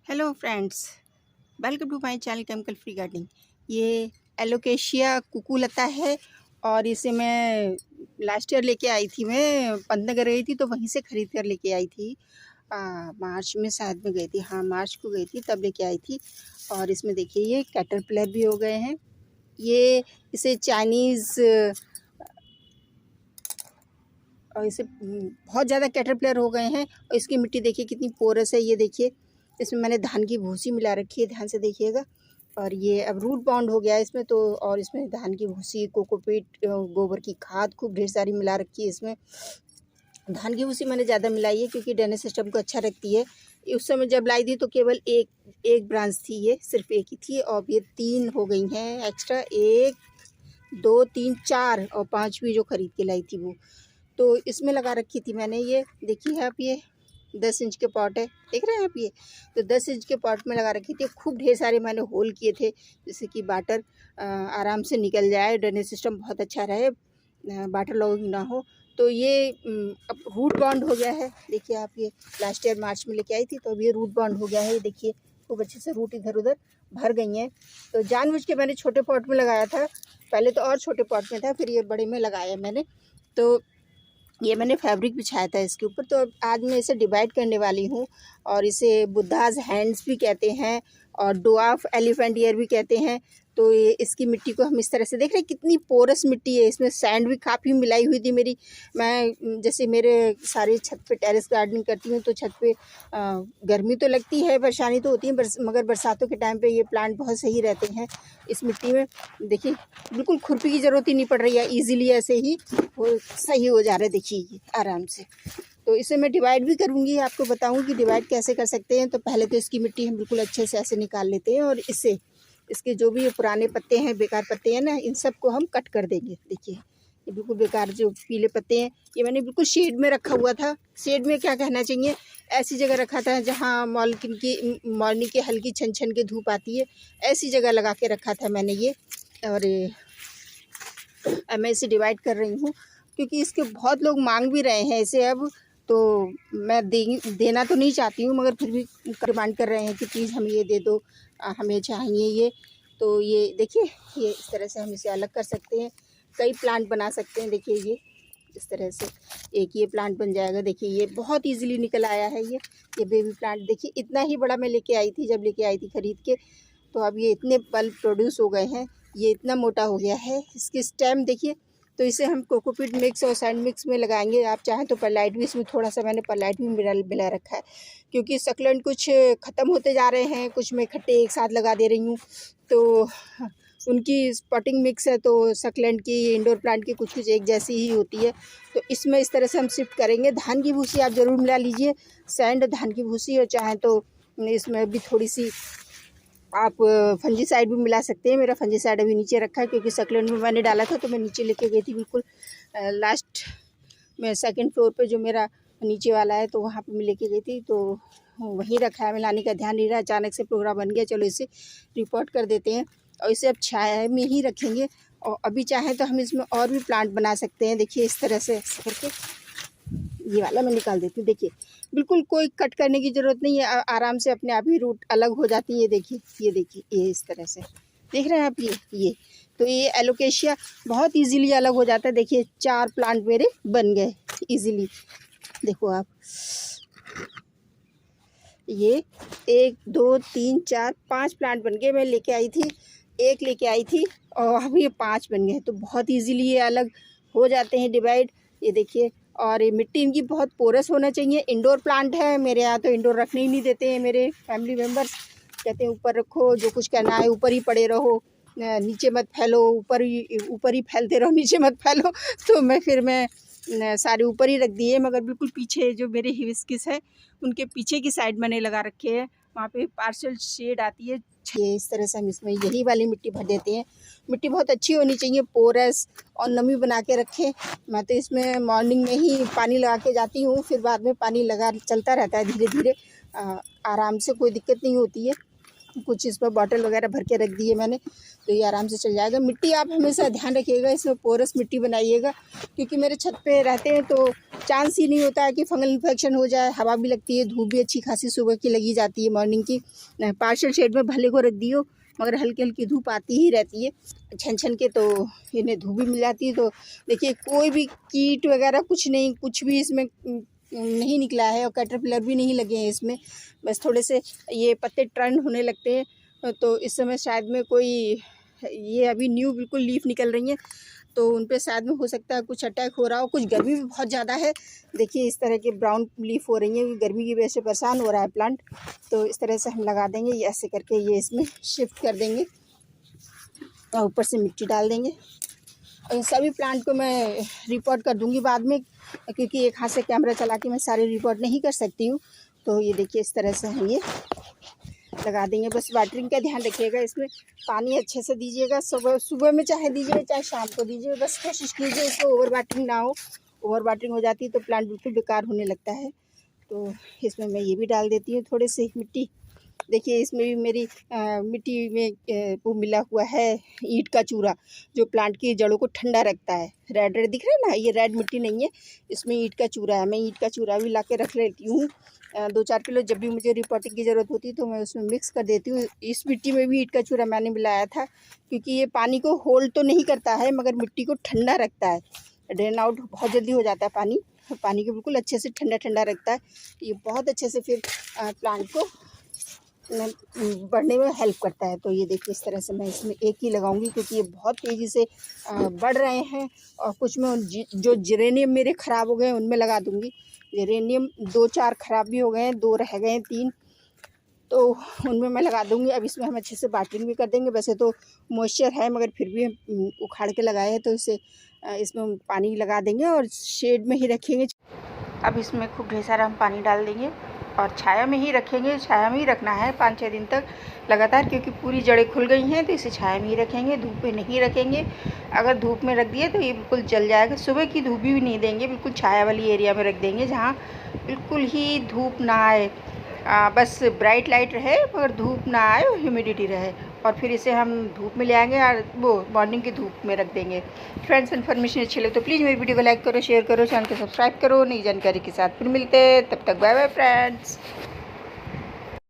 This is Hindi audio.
Hello friends, welcome to my channel chemical free gardening. ये एलोकेशिया कुकुलता है और इसे मैं लास्ट ईयर लेके आई थी। मैं पंतनगर गई थी तो वहीं से ख़रीद कर लेके आई थी। मार्च में शायद में गई थी, हाँ मार्च को गई थी तब लेके आई थी। और इसमें देखिए ये कैटरपिलर भी हो गए हैं। ये इसे चाइनीज़ और इसे बहुत ज़्यादा कैटरपिलर हो गए हैं। और इसकी मिट्टी देखिए कितनी पोरस है। ये देखिए इसमें मैंने धान की भूसी मिला रखी है, ध्यान से देखिएगा। और ये अब रूट बाउंड हो गया है इसमें तो। और इसमें धान की भूसी, कोकोपीट, गोबर की खाद खूब ढेर सारी मिला रखी है इसमें। धान की भूसी मैंने ज़्यादा मिलाई है क्योंकि ड्रेनेज सिस्टम को अच्छा रखती है। उस समय जब लाई थी तो केवल एक ब्रांच थी, ये सिर्फ एक ही थी। और ये 3 हो गई हैं एक्स्ट्रा, 1 2 3 4 और 5वीं जो ख़रीद के लाई थी वो। तो इसमें लगा रखी थी मैंने। ये देखिए आप, ये 10 इंच के पॉट है, देख रहे हैं आप। ये तो 10 इंच के पॉट में लगा रखी थी। खूब ढेर सारे मैंने होल किए थे जिससे कि वाटर आराम से निकल जाए, ड्रेनेज सिस्टम बहुत अच्छा रहे, वाटर लॉगिंग ना हो। तो ये अब रूट बाउंड हो गया है। देखिए आप, ये लास्ट ईयर मार्च में लेके आई थी तो अब ये रूट बाउंड हो गया है। ये देखिए खूब अच्छे से रूट इधर उधर भर गई हैं। तो जानबूझ के मैंने छोटे पॉट में लगाया था, पहले तो और छोटे पॉट में था, फिर ये बड़े में लगाया मैंने। तो ये मैंने फैब्रिक बिछाया था इसके ऊपर। तो अब आज मैं इसे डिवाइड करने वाली हूँ। और इसे बुद्धाज हैंड्स भी कहते हैं और डवार्फ एलिफेंट ईयर भी कहते हैं। तो ये इसकी मिट्टी को हम इस तरह से देख रहे हैं, कितनी पोरस मिट्टी है। इसमें सैंड भी काफ़ी मिलाई हुई थी मेरी। मैं जैसे मेरे सारे छत पे टेरेस गार्डनिंग करती हूँ तो छत पे गर्मी तो लगती है, परेशानी तो होती है, मगर बरसातों के टाइम पे ये प्लांट बहुत सही रहते हैं इस मिट्टी में। देखिए बिल्कुल खुरपी की ज़रूरत ही नहीं पड़ रही है, ईज़िली ऐसे ही वो सही हो जा रहा है। देखिए ये आराम से। तो इसे मैं डिवाइड भी करूँगी, आपको बताऊँगी कि डिवाइड कैसे कर सकते हैं। तो पहले तो इसकी मिट्टी हम बिल्कुल अच्छे से ऐसे निकाल लेते हैं और इसके जो भी पुराने पत्ते हैं, बेकार पत्ते हैं ना, इन सब को हम कट कर देंगे। देखिए ये बिल्कुल बेकार जो पीले पत्ते हैं, ये मैंने बिल्कुल शेड में रखा हुआ था। शेड में क्या कहना चाहिए, ऐसी जगह रखा था जहाँ मॉर्निंग की हल्की छन छन के धूप आती है, ऐसी जगह लगा के रखा था मैंने ये। और मैं इसे डिवाइड कर रही हूँ क्योंकि इसके बहुत लोग मांग भी रहे हैं इसे अब। तो मैं देना तो नहीं चाहती हूँ, मगर फिर भी डिमांड कर रहे हैं कि प्लीज़ हमें ये दे दो, हमें चाहिए ये। तो ये देखिए, ये इस तरह से हम इसे अलग कर सकते हैं, कई प्लांट बना सकते हैं। देखिए ये इस तरह से एक ये प्लांट बन जाएगा। देखिए ये बहुत इजीली निकल आया है। ये बेबी प्लांट देखिए, इतना ही बड़ा मैं लेके आई थी जब लेके आई थी ख़रीद के। तो अब ये इतने बल्ब प्रोड्यूस हो गए हैं, ये इतना मोटा हो गया है। इसकी स्टेम देखिए। तो इसे हम कोकोपीट मिक्स और सैंड मिक्स में लगाएंगे। आप चाहें तो परलाइट भी, इसमें थोड़ा सा मैंने परलाइट भी मिला रखा है क्योंकि सक्लेंट कुछ ख़त्म होते जा रहे हैं, कुछ मैं इकट्ठे एक साथ लगा दे रही हूँ। तो उनकी स्पॉटिंग मिक्स है, तो सक्लेंट की, इंडोर प्लांट की कुछ एक जैसी ही होती है। तो इसमें इस तरह से हम शिफ्ट करेंगे। धान की भूसी आप ज़रूर मिला लीजिए, सैंड धान की भूसी, और चाहें तो इसमें भी थोड़ी सी आप फंजीसाइड भी मिला सकते हैं। मेरा फंजीसाइड अभी नीचे रखा है क्योंकि सक्लेंट में मैंने डाला था तो मैं नीचे लेके गई थी बिल्कुल लास्ट में, सेकंड फ्लोर पे जो मेरा नीचे वाला है, तो वहाँ पे मैं लेके गई थी। तो वहीं रखा है, मैं लाने का ध्यान नहीं रहा, अचानक से प्रोग्राम बन गया, चलो इसे रिपोर्ट कर देते हैं। और इसे अब छाया में ही रखेंगे। और अभी चाहें तो हम इसमें और भी प्लांट बना सकते हैं। देखिए इस तरह से करके, ये वाला मैं निकाल देती हूँ। देखिए बिल्कुल कोई कट करने की ज़रूरत नहीं है, आराम से अपने आप ही रूट अलग हो जाती है। ये देखिए, ये देखिए, ये इस तरह से देख रहे हैं आप। ये तो ये एलोकेशिया बहुत इजीली अलग हो जाता है। देखिए 4 प्लांट मेरे बन गए इजीली। देखो आप, ये 1 2 3 4 5 प्लांट बन गए। मैं लेके आई थी, 1 लेके आई थी और अब ये 5 बन गए। तो बहुत इजीली ये अलग हो जाते हैं, डिवाइड। ये देखिए, और ये मिट्टी इनकी बहुत पोरस होना चाहिए। इंडोर प्लांट है मेरे यहाँ, तो इंडोर रखने ही नहीं देते हैं मेरे फैमिली मेम्बर्स। कहते हैं ऊपर रखो, जो कुछ करना है ऊपर ही पड़े रहो, नीचे मत फैलो, ऊपर ही फैलते रहो, नीचे मत फैलो। तो मैं सारे ऊपर ही रख दिए, मगर बिल्कुल पीछे जो मेरे हिबिस्किस है उनके पीछे की साइड मैंने लगा रखे हैं, वहाँ पे पार्शियल शेड आती है। ये इस तरह से हम इसमें यही वाली मिट्टी भर देते हैं। मिट्टी बहुत अच्छी होनी चाहिए, पोरस और नमी बना के रखें। मैं तो इसमें मॉर्निंग में ही पानी लगा के जाती हूँ, फिर बाद में पानी चलता रहता है धीरे धीरे, आराम से, कोई दिक्कत नहीं होती है। कुछ इस पर बॉटल वगैरह भर के रख दिए मैंने, तो ये आराम से चल जाएगा। मिट्टी आप हमेशा ध्यान रखिएगा, इसमें पोरस मिट्टी बनाइएगा क्योंकि मेरे छत पे रहते हैं तो चांस ही नहीं होता है कि फंगल इन्फेक्शन हो जाए। हवा भी लगती है, धूप भी अच्छी खासी सुबह की लगी जाती है मॉर्निंग की। पार्शियल शेड में भले को रख दियो मगर हल्की हल्की धूप आती ही रहती है छन छन के, तो इन्हें धूप भी मिल जाती है। तो देखिए कोई भी कीट वगैरह कुछ नहीं, कुछ भी इसमें नहीं निकला है और कैटरपिलर भी नहीं लगे हैं इसमें। बस थोड़े से ये पत्ते टर्न होने लगते हैं, तो इस समय शायद में कोई ये अभी न्यू बिल्कुल लीफ निकल रही हैं, तो उन पे शायद में हो सकता है कुछ अटैक हो रहा हो। कुछ गर्मी भी बहुत ज़्यादा है, देखिए इस तरह के ब्राउन लीफ हो रही हैं, गर्मी की वजह से परेशान हो रहा है प्लांट। तो इस तरह से हम लगा देंगे, ये ऐसे करके ये इसमें शिफ्ट कर देंगे और ऊपर से मिट्टी डाल देंगे। और इन सभी प्लांट को मैं रिपोर्ट कर दूंगी बाद में, क्योंकि एक हाथ से कैमरा चला के मैं सारे रिपोर्ट नहीं कर सकती हूँ। तो ये देखिए इस तरह से हम ये लगा देंगे। बस वाटरिंग का ध्यान रखिएगा, इसमें पानी अच्छे से दीजिएगा। सुबह में चाहे दीजिए चाहे शाम को दीजिए, बस कोशिश कीजिए इसको ओवर वाटरिंग ना हो। ओवर वाटरिंग हो जाती है तो प्लांट बिल्कुल बेकार होने लगता है। तो इसमें मैं ये भी डाल देती हूँ थोड़ी सी मिट्टी। देखिए इसमें भी मेरी मिट्टी में वो मिला हुआ है ईंट का चूरा, जो प्लांट की जड़ों को ठंडा रखता है। रेड रेड दिख रहा है ना, ये रेड मिट्टी नहीं है, इसमें ईंट का चूरा है। मैं ईंट का चूरा भी ला के रख लेती हूँ 2-4 किलो। जब भी मुझे रिपोर्टिंग की ज़रूरत होती है तो मैं उसमें मिक्स कर देती हूँ। इस मिट्टी में भी ईंट का चूरा मैंने मिलाया था, क्योंकि ये पानी को होल्ड तो नहीं करता है मगर मिट्टी को ठंडा रखता है। ड्रेन आउट बहुत जल्दी हो जाता है पानी को बिल्कुल अच्छे से ठंडा ठंडा रखता है। ये बहुत अच्छे से फिर प्लांट को बढ़ने में हेल्प करता है। तो ये देखिए इस तरह से मैं इसमें एक ही लगाऊंगी, क्योंकि ये बहुत तेज़ी से बढ़ रहे हैं। और कुछ में जो जेरेनियम मेरे ख़राब हो गए हैं उनमें लगा दूंगी। जेरेनियम 2-4 ख़राब भी हो गए हैं, 2 रह गए हैं, 3, तो उनमें मैं लगा दूंगी। अब इसमें हम अच्छे से वाटरिंग भी कर देंगे। वैसे तो मॉइस्चर है मगर फिर भी हम उखाड़ के लगाए हैं, तो इसे इसमें पानी लगा देंगे और शेड में ही रखेंगे। अब इसमें खूब ढेर सारा हम पानी डाल देंगे और छाया में ही रखेंगे। छाया में ही रखना है 5-6 दिन तक लगातार, क्योंकि पूरी जड़ें खुल गई हैं। तो इसे छाया में ही रखेंगे, धूप में नहीं रखेंगे। अगर धूप में रख दिए तो ये बिल्कुल जल जाएगा। सुबह की धूप भी नहीं देंगे, बिल्कुल छाया वाली एरिया में रख देंगे जहाँ बिल्कुल ही धूप ना आए। बस ब्राइट लाइट रहे मगर धूप ना आए और ह्यूमिडिटी रहे। और फिर इसे हम धूप में ले आएंगे और वो मॉर्निंग की धूप में रख देंगे। फ्रेंड्स, इन्फॉर्मेशन अच्छी लगे तो प्लीज़ मेरी वीडियो को लाइक करो, शेयर करो, चैनल को सब्सक्राइब करो। नई जानकारी के साथ फिर मिलते हैं, तब तक बाय बाय फ्रेंड्स।